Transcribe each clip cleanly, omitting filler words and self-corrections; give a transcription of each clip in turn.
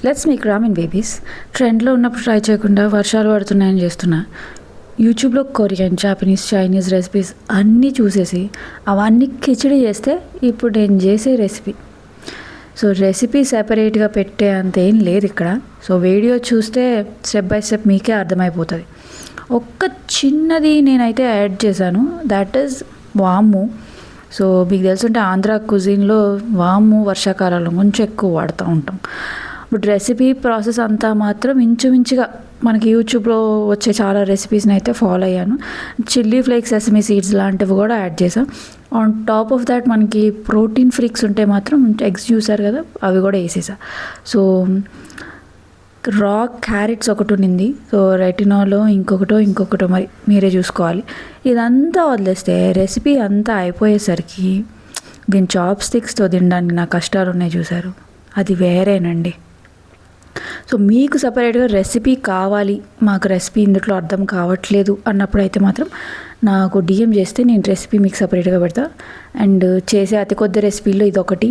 Let's make రామెన్ babies. ట్రెండ్లో ఉన్నప్పుడు try చేయకుండా వర్షాలు పడుతున్నాయని చేస్తున్నా. యూట్యూబ్లో కొరియన్, జాపనీస్, చైనీస్ రెసిపీస్ అన్నీ చూసేసి అవన్నీ కిచిడి చేస్తే ఇప్పుడు నేను చేసే రెసిపీ. సో రెసిపీ సెపరేట్గా పెట్టే అంత ఏం లేదు ఇక్కడ. సో వీడియో చూస్తే స్టెప్ బై స్టెప్ మీకే అర్థమైపోతుంది. ఒక్క చిన్నది నేనైతే యాడ్ చేశాను, దాట్ ఈజ్ వాము. సో మీకు తెలుసుంటే ఆంధ్ర కుజిన్లో వాము వర్షాకాలంలో కొంచెం ఎక్కువ వాడుతూ ఉంటాం. బట్ రెసిపీ ప్రాసెస్ అంతా మాత్రం ఇంచుమించుగా మనకి యూట్యూబ్లో వచ్చే చాలా రెసిపీస్ని అయితే ఫాలో అయ్యాను. చిల్లీ ఫ్లేక్స్, సెసమీ సీడ్స్ లాంటివి కూడా యాడ్ చేసాం. ఆన్ టాప్ ఆఫ్ దాట్ మనకి ప్రోటీన్ ఫ్రీక్స్ ఉంటే మాత్రం ఎగ్స్ చూసారు కదా, అవి కూడా వేసేసా. సో రా క్యారెట్స్ ఒకటి ఉండింది. సో రెటినాలో ఇంకొకటో మరి మీరే చూసుకోవాలి. ఇదంతా వదిలేస్తే రెసిపీ అంతా అయిపోయేసరికి దీని చాప్ స్టిక్స్తో తినడానికి నా కష్టాలు ఉన్నాయి చూసారు, అది వేరేనండి. సో మీకు సపరేట్గా రెసిపీ కావాలి, మాకు రెసిపీ ఇందులో అర్థం కావట్లేదు అన్నప్పుడు అయితే మాత్రం నాకు డిఎం చేస్తే నేను రెసిపీ మీకు సపరేట్గా పెడతా. అండ్ చేసే అతి కొద్ది రెసిపీలో ఇదొకటి.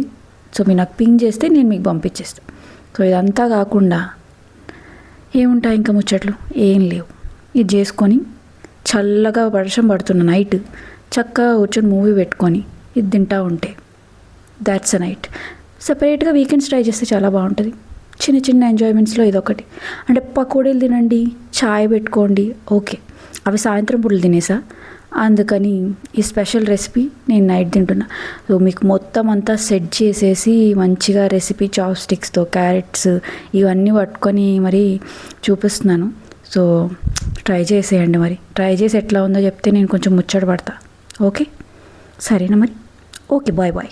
సో మీరు నాకు పింగ్ చేస్తే నేను మీకు పంపించేస్తాను. సో ఇదంతా కాకుండా ఏముంటాయి ఇంకా ముచ్చట్లు ఏం లేవు. ఇది చేసుకొని చల్లగా వర్షం పడుతున్న నైట్ చక్కగా కూర్చొని మూవీ పెట్టుకొని ఇది తింటా ఉంటే దాట్స్ అ నైట్. సపరేట్గా వీకెండ్స్ ట్రై చేస్తే చాలా బాగుంటుంది. చిన్న చిన్న ఎంజాయ్మెంట్స్లో ఇదొకటి. అంటే పకోడీలు తినండి, చాయ్ పెట్టుకోండి, ఓకే, అవి సాయంత్రం పూటలు తినేసా. అందుకని ఈ స్పెషల్ రెసిపీ నేను నైట్ తింటున్నా. సో మీకు మొత్తం అంతా సెట్ చేసేసి మంచిగా రెసిపీ చాప్ స్టిక్స్తో క్యారెట్స్ ఇవన్నీ పట్టుకొని మరి చూపిస్తున్నాను. సో ట్రై చేసేయండి. మరి ట్రై చేసి ఎట్లా ఉందో చెప్తే నేను కొంచెం ముచ్చట పడతా. ఓకే, సరేనా మరి? Okay, bye bye.